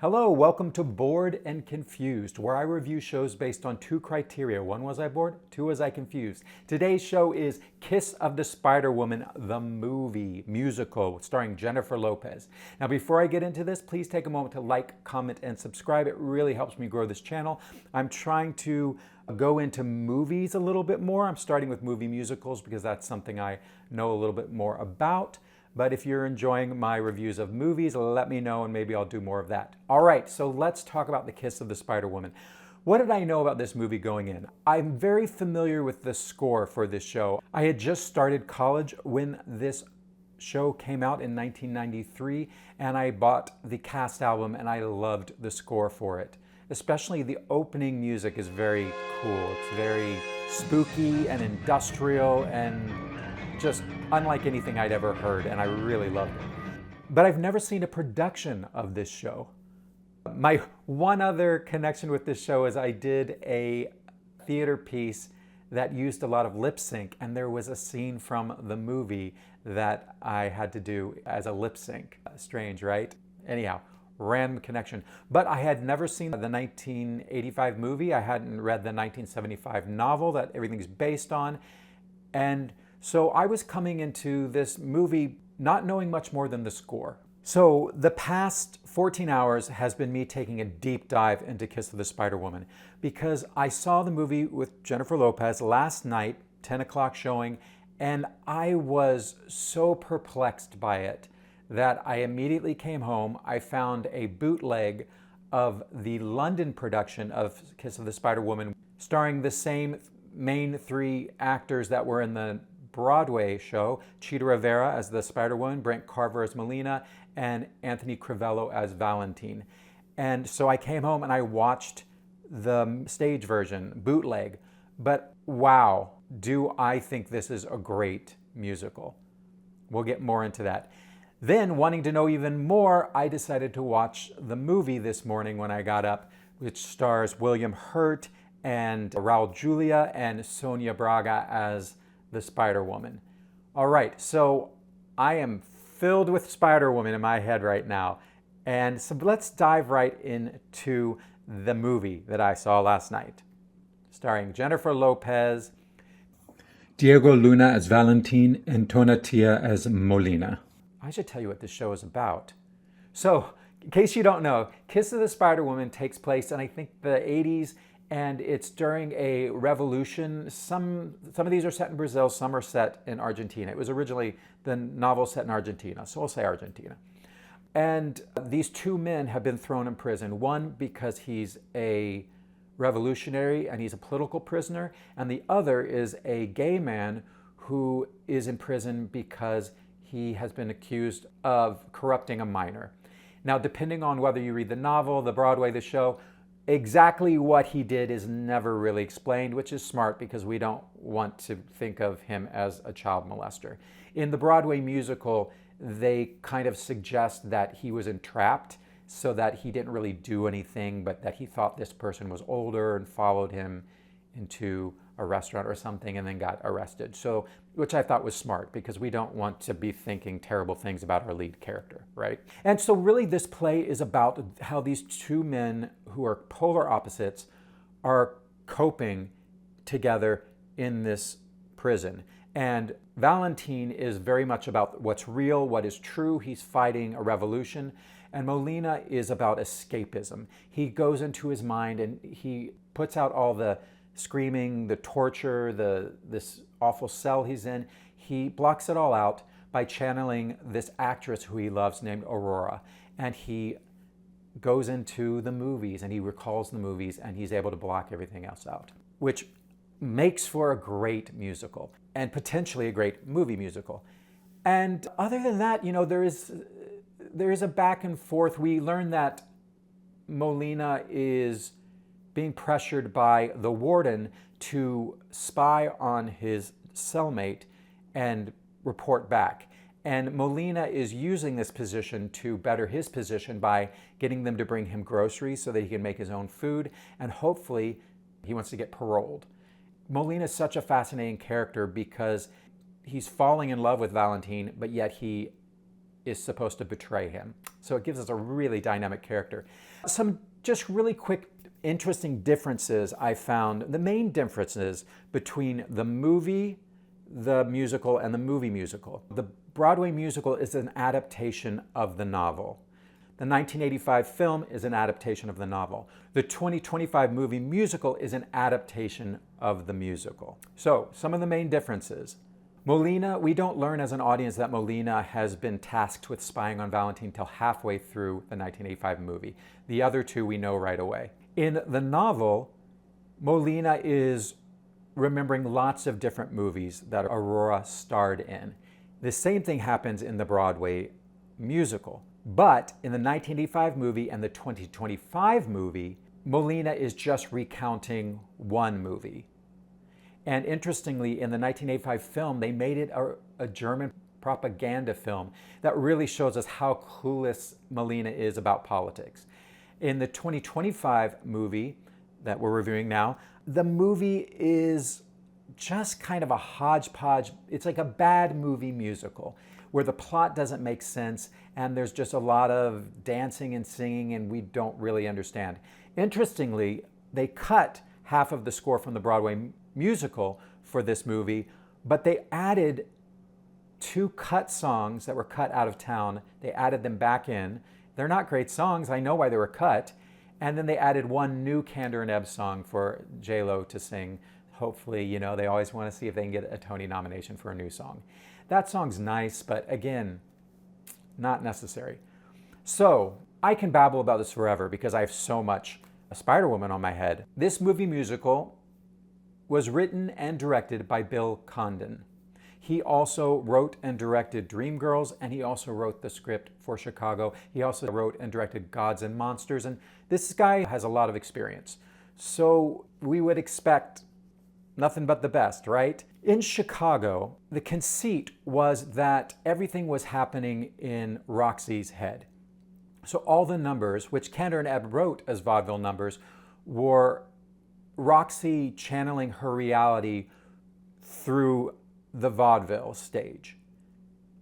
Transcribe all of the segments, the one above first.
Hello, welcome to Bored and Confused, where I review shows based on two criteria. One, was I bored? Two, was I confused? Today's show is Kiss of the Spider-Woman, the movie, musical, starring Jennifer Lopez. Now, before I get into this, please take a moment to like, comment, and subscribe. It really helps me grow this channel. I'm trying to go into movies a little bit more. I'm starting with movie musicals because that's something I know a little bit more about. But if you're enjoying my reviews of movies, let me know and maybe I'll do more of that. All right, so let's talk about The Kiss of the Spider-Woman. What did I know about this movie going in? I'm very familiar with the score for this show. I had just started college when this show came out in 1993, and I bought the cast album and I loved the score for it. Especially the opening music is very cool. It's very spooky and industrial and just unlike anything I'd ever heard, and I really loved it. But I've never seen a production of this show. My one other connection with this show is I did a theater piece that used a lot of lip sync, and there was a scene from the movie that I had to do as a lip sync. Strange, right? Anyhow, random connection. But I had never seen the 1985 movie. I hadn't read the 1975 novel that everything's based on. And so I was coming into this movie not knowing much more than the score. So the past 14 hours has been me taking a deep dive into Kiss of the Spider-Woman because I saw the movie with Jennifer Lopez last night, 10 o'clock showing, and I was so perplexed by it that I immediately came home. I found a bootleg of the London production of Kiss of the Spider-Woman starring the same main three actors that were in the Broadway show, Chita Rivera as the Spider-Woman, Brent Carver as Melina, and Anthony Crivello as Valentine. And so I came home and I watched the stage version, bootleg, but wow, do I think this is a great musical. We'll get more into that. Then, wanting to know even more, I decided to watch the movie this morning when I got up, which stars William Hurt and Raul Julia and Sonia Braga as the Spider-Woman. All right, so I am filled with Spider-Woman in my head right now. And so let's dive right into the movie that I saw last night, starring Jennifer Lopez, Diego Luna as Valentine, and Tonatia as Molina. I should tell you what this show is about. So, in case you don't know, Kiss of the Spider-Woman takes place in, I think, the 80s, and it's during a revolution. Some of these are set in Brazil, some are set in Argentina. It was originally the novel set in Argentina, so we'll say Argentina. And these two men have been thrown in prison. One because he's a revolutionary and he's a political prisoner, and the other is a gay man who is in prison because he has been accused of corrupting a minor. Now, depending on whether you read the novel, the Broadway, the show, exactly what he did is never really explained, which is smart because we don't want to think of him as a child molester. In the Broadway musical, they kind of suggest that he was entrapped so that he didn't really do anything, but that he thought this person was older and followed him into a restaurant or something and then got arrested. So, which I thought was smart because we don't want to be thinking terrible things about our lead character, right? And so really this play is about how these two men who are polar opposites are coping together in this prison. And Valentine is very much about what's real, what is true. He's fighting a revolution. And Molina is about escapism. He goes into his mind and he puts out all the screaming, the torture, this awful cell he's in. He blocks it all out by channeling this actress who he loves named Aurora. And he goes into the movies and he recalls the movies and he's able to block everything else out, which makes for a great musical and potentially a great movie musical. And other than that, you know, there is a back and forth. We learn that Molina is being pressured by the warden to spy on his cellmate and report back. And Molina is using this position to better his position by getting them to bring him groceries so that he can make his own food, and hopefully he wants to get paroled. Molina is such a fascinating character because he's falling in love with Valentine, but yet he is supposed to betray him. So it gives us a really dynamic character. Some just really quick, interesting differences I found. The main differences between the movie, the musical, and the movie musical. The Broadway musical is an adaptation of the novel. The 1985 film is an adaptation of the novel. The 2025 movie musical is an adaptation of the musical. So, some of the main differences. Molina, we don't learn as an audience that Molina has been tasked with spying on Valentine till halfway through the 1985 movie. The other two we know right away. In the novel, Molina is remembering lots of different movies that Aurora starred in. The same thing happens in the Broadway musical. But in the 1985 movie and the 2025 movie, Molina is just recounting one movie. And interestingly, in the 1985 film, they made it a German propaganda film that really shows us how clueless Molina is about politics. In the 2025 movie that we're reviewing now, the movie is just kind of a hodgepodge. It's like a bad movie musical where the plot doesn't make sense and there's just a lot of dancing and singing and we don't really understand. Interestingly, they cut half of the score from the Broadway musical for this movie, but they added 2 cut songs that were cut out of town. They added them back in. They're not great songs. I know why they were cut. And then they added 1 new Condon and Ebb song for J-Lo to sing. Hopefully, you know, they always want to see if they can get a Tony nomination for a new song. That song's nice, but again, not necessary. So I can babble about this forever because I have so much Spider-Woman on my head. This movie musical was written and directed by Bill Condon. He also wrote and directed Dreamgirls, and he also wrote the script for Chicago. He also wrote and directed Gods and Monsters, and this guy has a lot of experience. So we would expect nothing but the best, right? In Chicago, the conceit was that everything was happening in Roxy's head. So all the numbers, which Condon and Ebb wrote as vaudeville numbers, were Roxy channeling her reality through the vaudeville stage.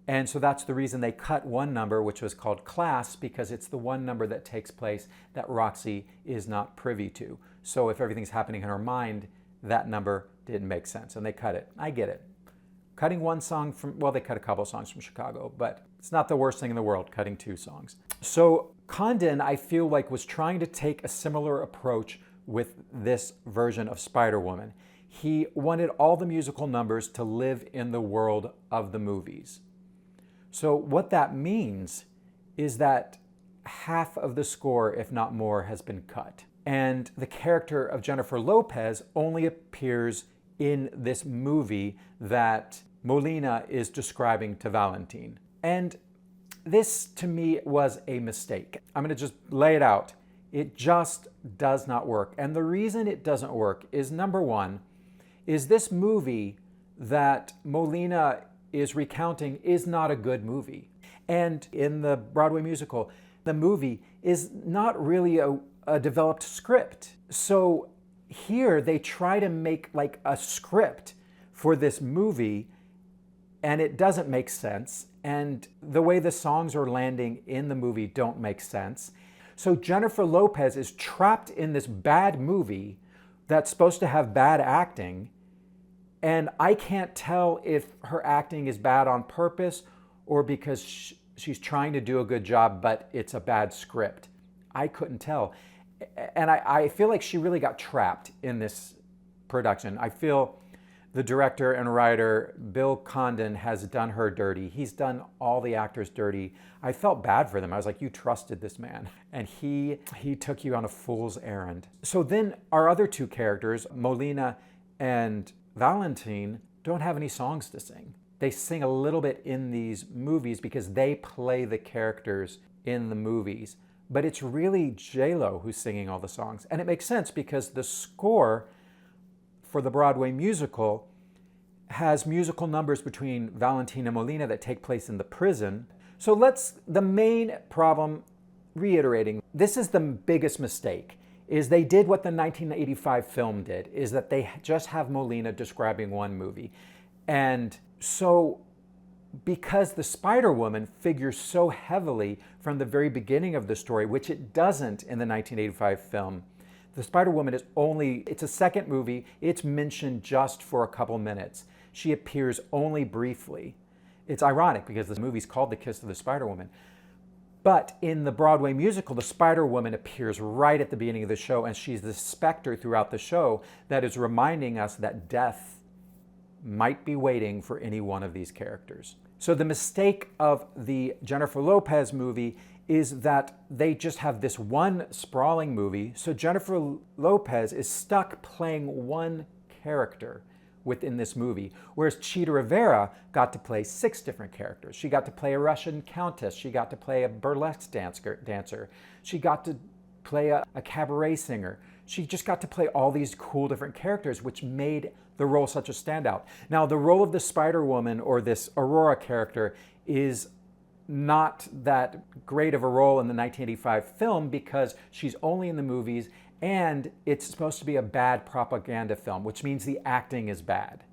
And so that's the reason they cut one number, which was called Class, because it's the one number that takes place that Roxy is not privy to. So if everything's happening in her mind, that number didn't make sense, and they cut it. I get it. Cutting one song from, well, they cut a couple songs from Chicago, but it's not the worst thing in the world, cutting 2 songs. So Condon, I feel like, was trying to take a similar approach with this version of Spider-Woman. He wanted all the musical numbers to live in the world of the movies. So what that means is that half of the score, if not more, has been cut. And the character of Jennifer Lopez only appears in this movie that Molina is describing to Valentine. And this, to me, was a mistake. I'm going to just lay it out. It just does not work. And the reason it doesn't work is, number one, is this movie that Molina is recounting is not a good movie. And in the Broadway musical, the movie is not really a developed script. So here they try to make like a script for this movie, and it doesn't make sense. And the way the songs are landing in the movie don't make sense. So Jennifer Lopez is trapped in this bad movie that's supposed to have bad acting, and I can't tell if her acting is bad on purpose or because she's trying to do a good job, but it's a bad script. I couldn't tell. And I feel like she really got trapped in this production. I feel the director and writer, Bill Condon, has done her dirty. He's done all the actors dirty. I felt bad for them. I was like, you trusted this man. And he took you on a fool's errand. So then our other 2 characters, Molina and Valentine, don't have any songs to sing. They sing a little bit in these movies because they play the characters in the movies. But it's really J-Lo who's singing all the songs. And it makes sense because the score for the Broadway musical has musical numbers between Valentine and Molina that take place in the prison. So the main problem, reiterating, this is the biggest mistake, is they did what the 1985 film did, is that they just have Molina describing one movie. And so because the Spider-Woman figures so heavily from the very beginning of the story, which it doesn't in the 1985 film. The Spider-Woman is it's a second movie. It's mentioned just for a couple minutes. She appears only briefly. It's ironic because the movie's called The Kiss of the Spider-Woman. But in the Broadway musical, the Spider-Woman appears right at the beginning of the show, and she's the specter throughout the show that is reminding us that death might be waiting for any one of these characters. So the mistake of the Jennifer Lopez movie is that they just have this one sprawling movie. So Jennifer Lopez is stuck playing one character within this movie, whereas Chita Rivera got to play 6 different characters. She got to play a Russian countess. She got to play a burlesque dancer. She got to play a cabaret singer. She just got to play all these cool different characters, which made the role such a standout. Now, the role of the Spider-Woman, or this Aurora character, is not that great of a role in the 1985 film because she's only in the movies, and it's supposed to be a bad propaganda film, which means the acting is bad.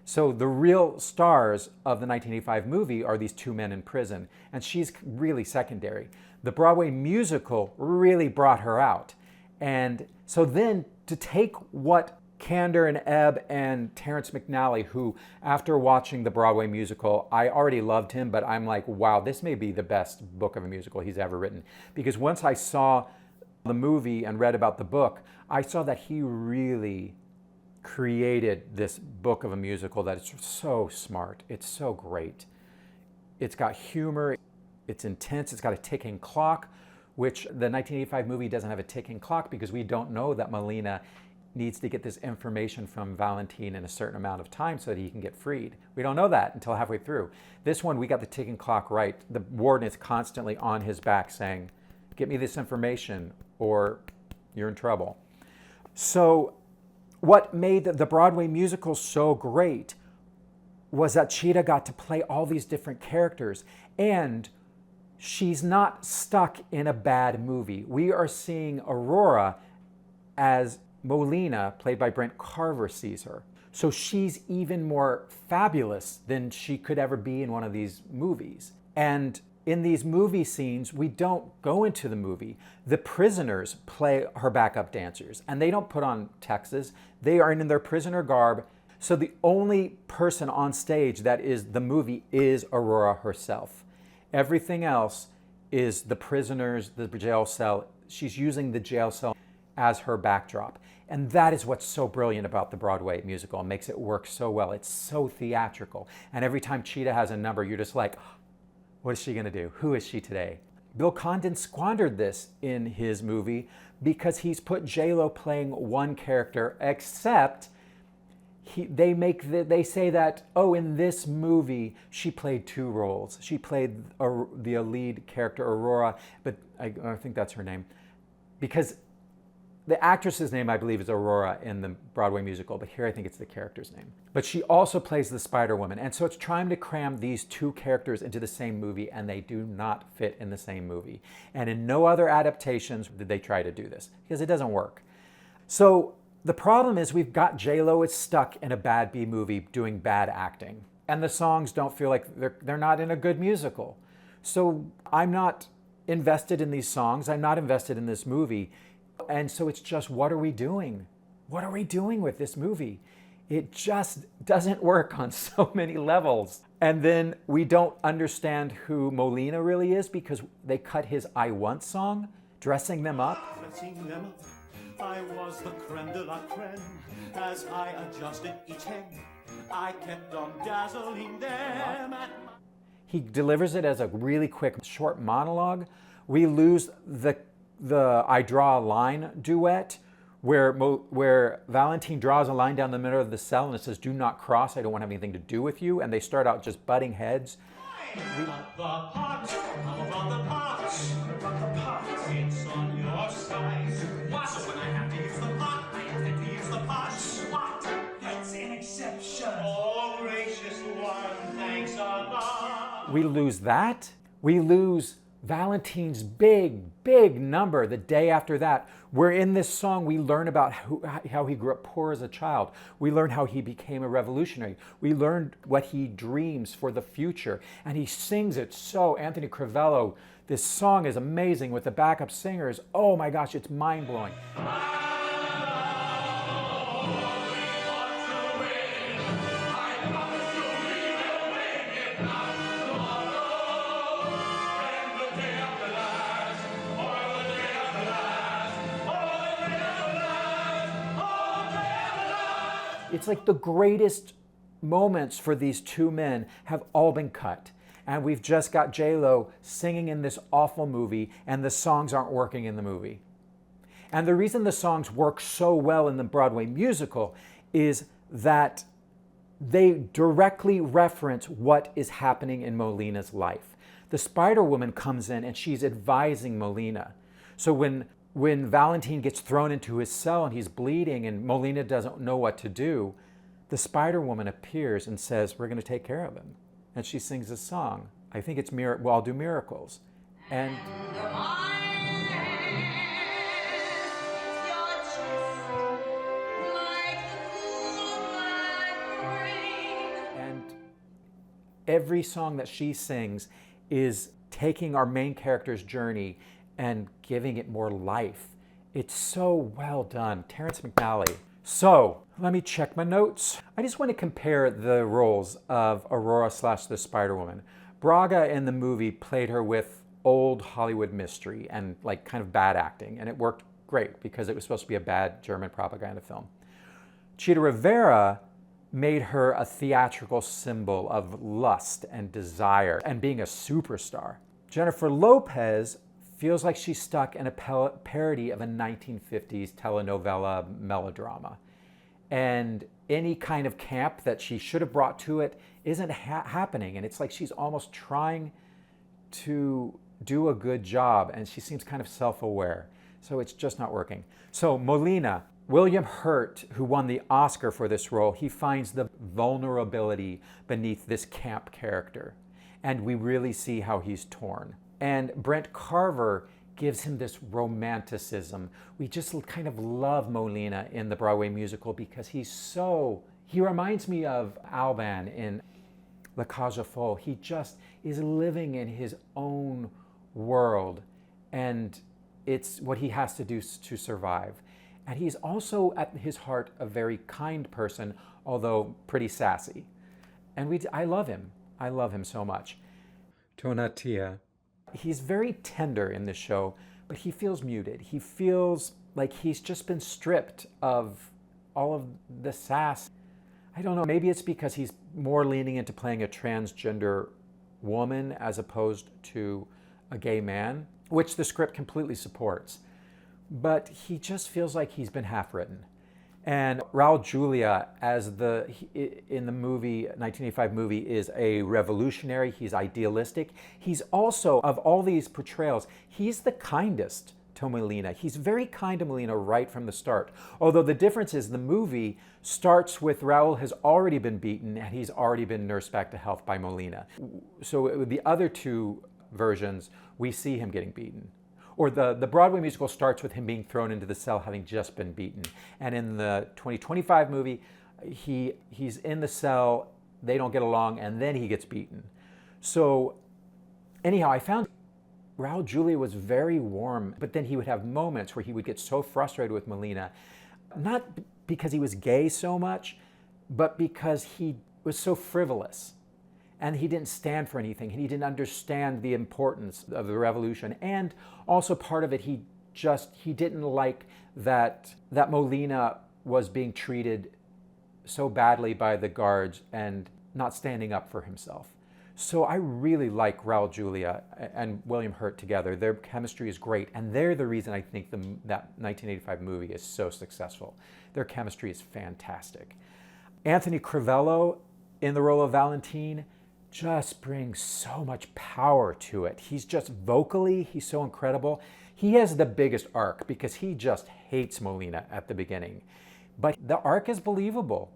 So the real stars of the 1985 movie are these 2 men in prison, and she's really secondary. The Broadway musical really brought her out. And so then to take what Condon and Ebb and Terrence McNally, who after watching the Broadway musical, I already loved him, but I'm like, wow, this may be the best book of a musical he's ever written. Because once I saw the movie and read about the book, I saw that he really created this book of a musical that is so smart. It's so great. It's got humor, it's intense, it's got a ticking clock, which the 1985 movie doesn't have a ticking clock because we don't know that Melina needs to get this information from Valentine in a certain amount of time so that he can get freed. We don't know that until halfway through. This one, we got the ticking clock right. The warden is constantly on his back saying, get me this information or you're in trouble. So what made the Broadway musical so great was that Chita got to play all these different characters, and she's not stuck in a bad movie. We are seeing Aurora as Molina, played by Brent Carver, sees her. So she's even more fabulous than she could ever be in one of these movies. And in these movie scenes, we don't go into the movie. The prisoners play her backup dancers, and they don't put on tuxes. They are in their prisoner garb. So the only person on stage that is the movie is Aurora herself. Everything else is the prisoners, the jail cell. She's using the jail cell as her backdrop. And that is what's so brilliant about the Broadway musical and makes it work so well. It's so theatrical. And every time Chita has a number, you're just like, what is she gonna do? Who is she today? Bill Condon squandered this in his movie because he's put J-Lo playing one character, except they say that, oh, in this movie, she played 2 roles. She played the lead character, Aurora, but I think that's her name. Because the actress's name, I believe, is Aurora in the Broadway musical, but here I think it's the character's name. But she also plays the Spider-Woman, and so it's trying to cram these 2 characters into the same movie, and they do not fit in the same movie. And in no other adaptations did they try to do this, because it doesn't work. So the problem is we've got J-Lo is stuck in a bad B movie doing bad acting, and the songs don't feel like they're not in a good musical. So I'm not invested in these songs. I'm not invested in this movie. And so it's just, what are we doing? What are we doing with this movie? It just doesn't work on so many levels. And then we don't understand who Molina really is because they cut his I Want song, dressing them up. Dressing them up, I was the creme de la creme. As I adjusted each hem, I kept on dazzling them. He delivers it as a really quick, short monologue. We lose the I Draw a Line duet, where Valentine draws a line down the middle of the cell and it says, do not cross, I don't want to have anything to do with you. And they start out just butting heads. How about the pot? How about the pot? It's on your side. So when I have to use the pot, I intend to use the pot. What? That's an exception. Oh, gracious one, thanks a lot. We lose that. We lose Valentine's big number the day after that, where in this song we learn about how he grew up poor as a child. We learn how he became a revolutionary. We learned what he dreams for the future. And he sings it so, Anthony Crivello, this song is amazing with the backup singers. Oh my gosh, it's mind-blowing. It's like the greatest moments for these two men have all been cut. And we've just got J-Lo singing in this awful movie, and the songs aren't working in the movie. And the reason the songs work so well in the Broadway musical is that they directly reference what is happening in Molina's life. The Spider-Woman comes in and she's advising Molina. So when Valentine gets thrown into his cell and he's bleeding and Molina doesn't know what to do, the Spider-Woman appears and says, "We're going to take care of him." And she sings a song. I think it's I'll Do Miracles. And every song that she sings is taking our main character's journey and giving it more life. It's so well done. Terrence McNally. So, let me check my notes. I just want to compare the roles of Aurora / the Spider-Woman. Braga in the movie played her with old Hollywood mystery and like kind of bad acting, and it worked great because it was supposed to be a bad German propaganda film. Chita Rivera made her a theatrical symbol of lust and desire and being a superstar. Jennifer Lopez feels like she's stuck in a parody of a 1950s telenovela melodrama. And any kind of camp that she should have brought to it isn't happening. And it's like she's almost trying to do a good job, and she seems kind of self-aware. So it's just not working. So Molina, William Hurt, who won the Oscar for this role, he finds the vulnerability beneath this camp character. And we really see how he's torn. And Brent Carver gives him this romanticism. We just kind of love Molina in the Broadway musical because he reminds me of Alban in La Cage aux Folles. He just is living in his own world, and it's what he has to do to survive. And he's also, at his heart, a very kind person, although pretty sassy. And I love him. I love him so much. Tonatia. He's very tender in this show, but he feels muted. He feels like he's just been stripped of all of the sass. I don't know, maybe it's because he's more leaning into playing a transgender woman as opposed to a gay man, which the script completely supports. But he just feels like he's been half-written. And Raul Julia, in the movie, 1985 movie, is a revolutionary. He's idealistic. He's also, of all these portrayals, he's the kindest to Molina. He's very kind to Molina right from the start. Although the difference is the movie starts with Raul has already been beaten and he's already been nursed back to health by Molina. So the other two versions, we see him getting beaten. Or the Broadway musical starts with him being thrown into the cell having just been beaten. And in the 2025 movie, he's in the cell, they don't get along, and then he gets beaten. So anyhow, I found Raul Julia was very warm, but then he would have moments where he would get so frustrated with Molina, not because he was gay so much, but because he was so frivolous. And he didn't stand for anything. He didn't understand the importance of the revolution. And also part of it, he didn't like that Molina was being treated so badly by the guards and not standing up for himself. So I really like Raul Julia and William Hurt together. Their chemistry is great. And they're the reason I think that 1985 movie is so successful. Their chemistry is fantastic. Anthony Crivello in the role of Valentine just brings so much power to it. He's just vocally, he's so incredible. He has the biggest arc because he just hates Molina at the beginning. But the arc is believable.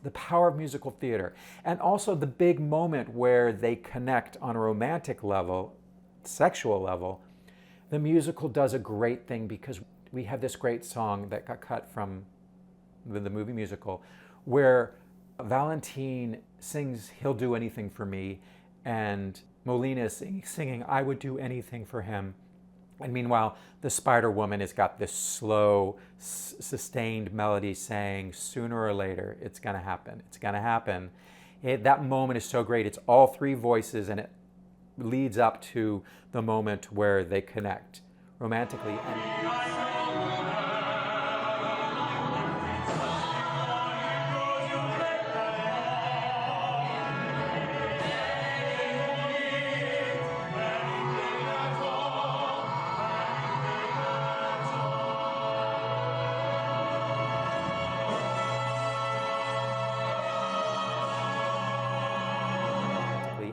The power of musical theater. And also the big moment where they connect on a romantic level sexual level, the musical does a great thing because we have this great song that got cut from the movie musical where Valentine sings "He'll Do Anything for Me" and Molina is singing "I Would Do Anything for Him." And meanwhile, the Spider Woman has got this slow, sustained melody saying, sooner or later, it's going to happen. It's going to happen. That moment is so great. It's all three voices, and it leads up to the moment where they connect romantically.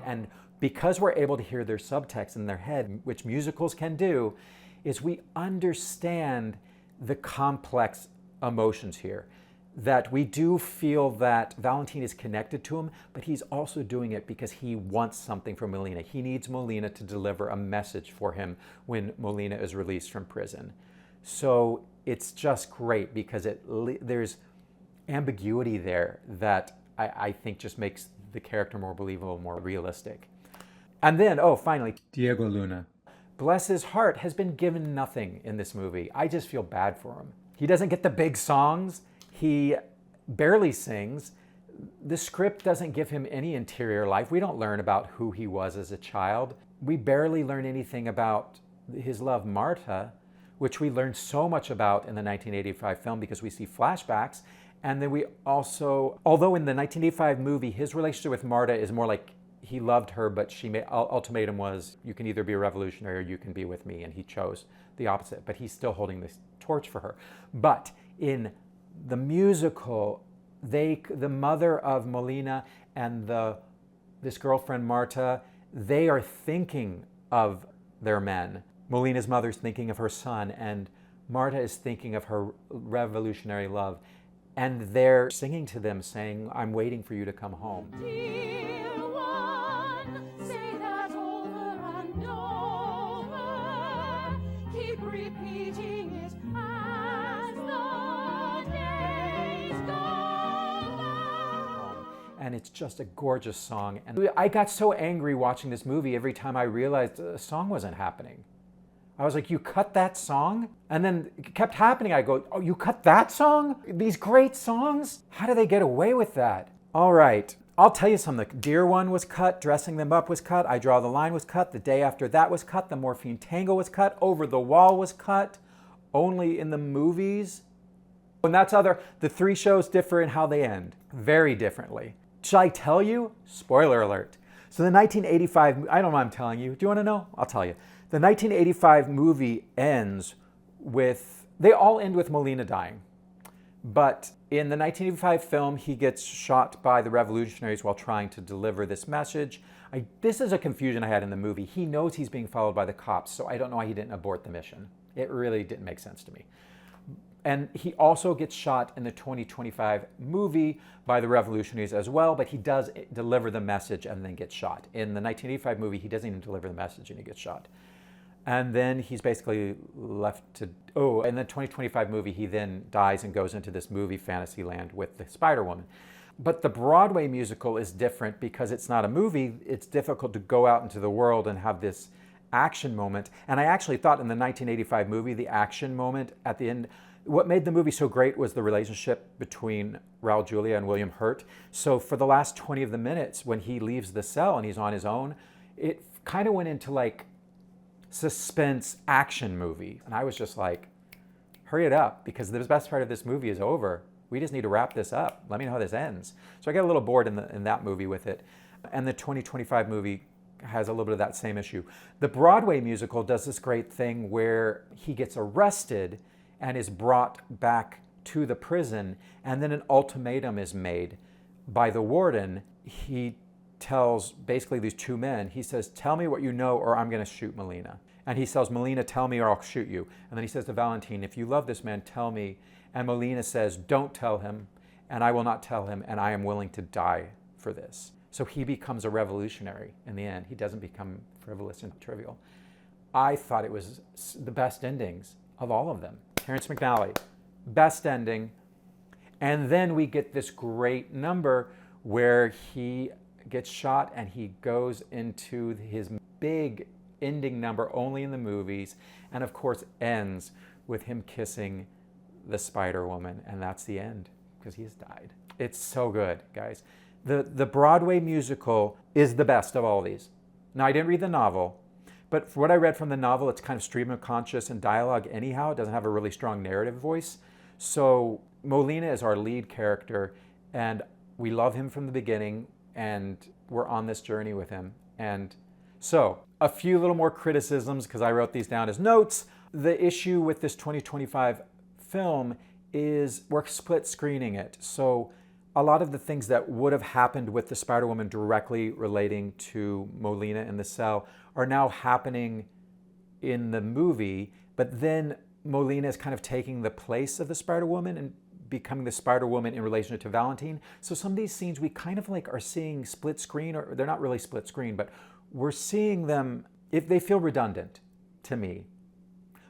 And because we're able to hear their subtext in their head, which musicals can do, is we understand the complex emotions here. That we do feel that Valentine is connected to him, but he's also doing it because he wants something from Molina. He needs Molina to deliver a message for him when Molina is released from prison. So it's just great because there's ambiguity there that I think just makes the character more believable, more realistic. And then, finally, Diego Luna. Bless his heart, has been given nothing in this movie. I just feel bad for him. He doesn't get the big songs. He barely sings. The script doesn't give him any interior life. We don't learn about who he was as a child. We barely learn anything about his love, Marta, which we learned so much about in the 1985 film because we see flashbacks. And then we also, although in the 1985 movie, his relationship with Marta is more like he loved her, but ultimatum was, you can either be a revolutionary or you can be with me. And he chose the opposite, but he's still holding this torch for her. But in the musical, the mother of Molina and this girlfriend Marta, they are thinking of their men. Molina's mother's thinking of her son, and Marta is thinking of her revolutionary love. And they're singing to them, saying, I'm waiting for you to come home. Dear one, say that over and over. Keep repeating it as the days go by. And it's just a gorgeous song. And I got so angry watching this movie every time I realized the song wasn't happening. I was like, you cut that song? And then it kept happening. I go, oh, you cut that song? These great songs? How do they get away with that? All right, I'll tell you something. The Dear One was cut, Dressing Them Up was cut, I Draw the Line was cut, The Day After That was cut, The Morphine Tango was cut, Over the Wall was cut, Only in the Movies. And that's the three shows differ in how they end, very differently. Shall I tell you? Spoiler alert. So the 1985, I don't know what I'm telling you. Do you want to know? I'll tell you. The 1985 movie ends with, they all end with Molina dying. But in the 1985 film, he gets shot by the revolutionaries while trying to deliver this message. This is a confusion I had in the movie. He knows he's being followed by the cops, so I don't know why he didn't abort the mission. It really didn't make sense to me. And he also gets shot in the 2025 movie by the revolutionaries as well, but he does deliver the message and then gets shot. In the 1985 movie, he doesn't even deliver the message and he gets shot. And then he's basically left to, in the 2025 movie, he then dies and goes into this movie fantasy land with the Spider-Woman. But the Broadway musical is different because it's not a movie. It's difficult to go out into the world and have this action moment. And I actually thought in the 1985 movie, the action moment at the end, what made the movie so great was the relationship between Raul Julia and William Hurt. So for the last 20 of the minutes, when he leaves the cell and he's on his own, it kind of went into like suspense action movie. And I was just like, hurry it up, because the best part of this movie is over. We just need to wrap this up. Let me know how this ends. So I got a little bored in that movie with it. And the 2025 movie has a little bit of that same issue. The Broadway musical does this great thing where he gets arrested and is brought back to the prison, and then an ultimatum is made by the warden. He tells basically these two men, he says, tell me what you know or I'm going to shoot Molina. And he tells Molina, tell me or I'll shoot you. And then he says to Valentine, if you love this man, tell me. And Molina says, don't tell him, and I will not tell him, and I am willing to die for this. So he becomes a revolutionary in the end. He doesn't become frivolous and trivial. I thought it was the best endings of all of them. Terrence McNally, best ending. And then we get this great number where he gets shot and he goes into his big ending number only in the movies, and of course ends with him kissing the Spider-Woman, and that's the end because he has died. It's so good, guys. The Broadway musical is the best of all these. Now, I didn't read the novel, but for what I read from the novel, it's kind of stream of conscious and dialogue anyhow. It doesn't have a really strong narrative voice. So Molina is our lead character, and we love him from the beginning, and we're on this journey with him. And so, a few little more criticisms, because I wrote these down as notes. The issue with this 2025 film is we're split screening it. So a lot of the things that would have happened with the Spider-Woman directly relating to Molina in the cell are now happening in the movie, but then Molina is kind of taking the place of the Spider-Woman and becoming the Spider-Woman in relation to Valentine. So some of these scenes we kind of like are seeing split screen, or they're not really split screen, but we're seeing them, if they feel redundant to me,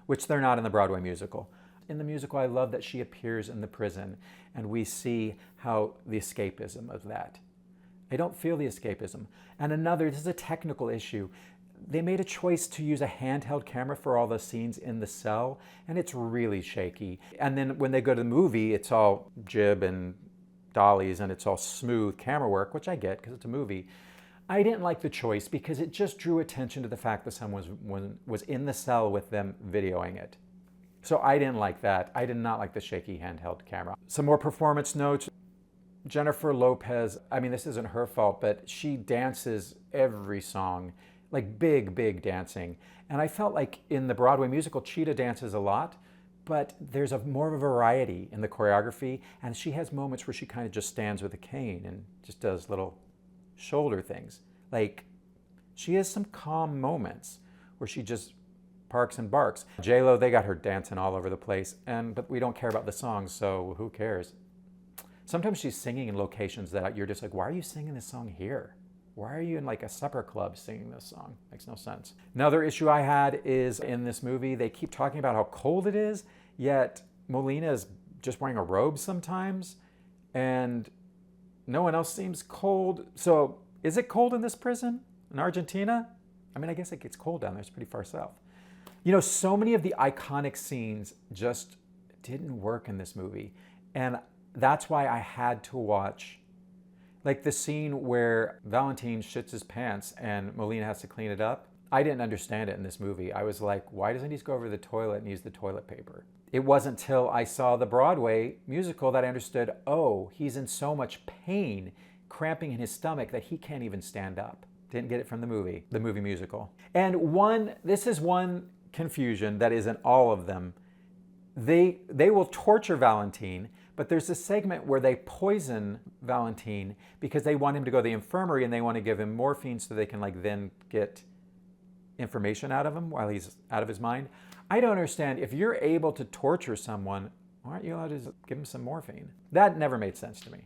which they're not in the Broadway musical. In the musical, I love that she appears in the prison and we see how the escapism of that. I don't feel the escapism. And another, this is a technical issue. They made a choice to use a handheld camera for all the scenes in the cell, and it's really shaky. And then when they go to the movie, it's all jib and dollies and it's all smooth camera work, which I get because it's a movie. I didn't like the choice because it just drew attention to the fact that someone was in the cell with them videoing it. So I didn't like that. I did not like the shaky handheld camera. Some more performance notes. Jennifer Lopez, I mean, this isn't her fault, but she dances every song, like big dancing. And I felt like in the Broadway musical, Chita dances a lot, but there's more of a variety in the choreography. And she has moments where she kind of just stands with a cane and just does little shoulder things. Like, she has some calm moments where she just parks and barks. J-Lo, they got her dancing all over the place, but we don't care about the songs, so who cares? Sometimes she's singing in locations that you're just like, why are you singing this song here? Why are you in like a supper club singing this song? Makes no sense. Another issue I had is in this movie, they keep talking about how cold it is, yet Molina is just wearing a robe sometimes, and no one else seems cold. So is it cold in this prison in Argentina? I mean, I guess it gets cold down there. It's pretty far south. You know, so many of the iconic scenes just didn't work in this movie. And that's why I had to watch, like the scene where Valentine shits his pants and Molina has to clean it up. I didn't understand it in this movie. I was like, why doesn't he just go over to the toilet and use the toilet paper? It wasn't till I saw the Broadway musical that I understood, oh, he's in so much pain, cramping in his stomach that he can't even stand up. Didn't get it from the movie musical. And this is one confusion that is in all of them. They will torture Valentine, but there's a segment where they poison Valentine because they want him to go to the infirmary and they want to give him morphine so they can like then get information out of him while he's out of his mind. I don't understand. If you're able to torture someone, why aren't you allowed to give him some morphine? That never made sense to me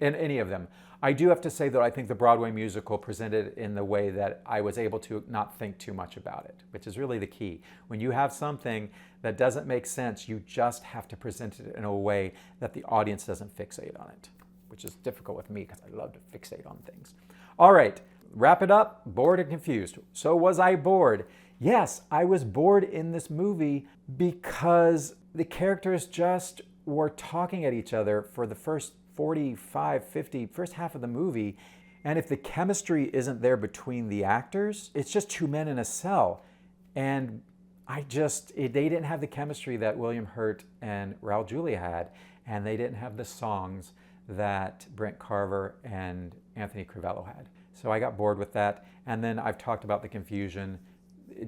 in any of them. I do have to say that I think the Broadway musical presented in the way that I was able to not think too much about it, which is really the key. When you have something that doesn't make sense, you just have to present it in a way that the audience doesn't fixate on it, which is difficult with me because I love to fixate on things. All right, wrap it up. Bored and confused. So was I bored? Yes, I was bored in this movie because the characters just were talking at each other for the first 45, 50, first half of the movie. And if the chemistry isn't there between the actors, it's just two men in a cell. And they didn't have the chemistry that William Hurt and Raul Julia had. And they didn't have the songs that Brent Carver and Anthony Crivello had. So I got bored with that. And then I've talked about the confusion.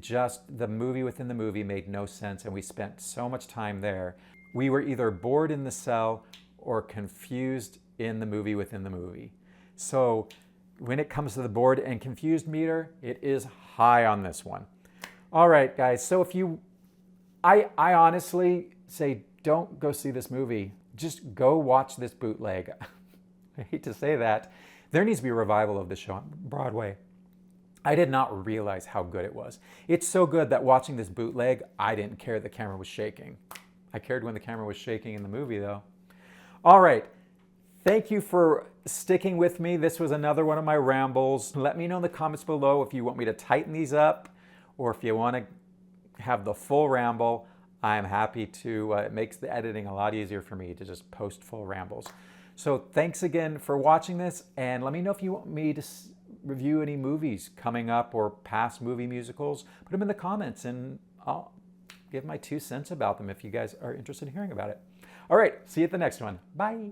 Just the movie within the movie made no sense. And we spent so much time there. We were either bored in the cell or confused in the movie within the movie. So when it comes to the bored and confused meter, it is high on this one. All right, guys, so I honestly say don't go see this movie. Just go watch this bootleg. I hate to say that. There needs to be a revival of the show on Broadway. I did not realize how good it was. It's so good that watching this bootleg, I didn't care the camera was shaking. I cared when the camera was shaking in the movie though. All right, thank you for sticking with me. This was another one of my rambles. Let me know in the comments below if you want me to tighten these up or if you want to have the full ramble. I'm happy to, it makes the editing a lot easier for me to just post full rambles. So thanks again for watching this, and let me know if you want me to review any movies coming up or past movie musicals. Put them in the comments and I'll give my 2 cents about them if you guys are interested in hearing about it. All right, see you at the next one. Bye.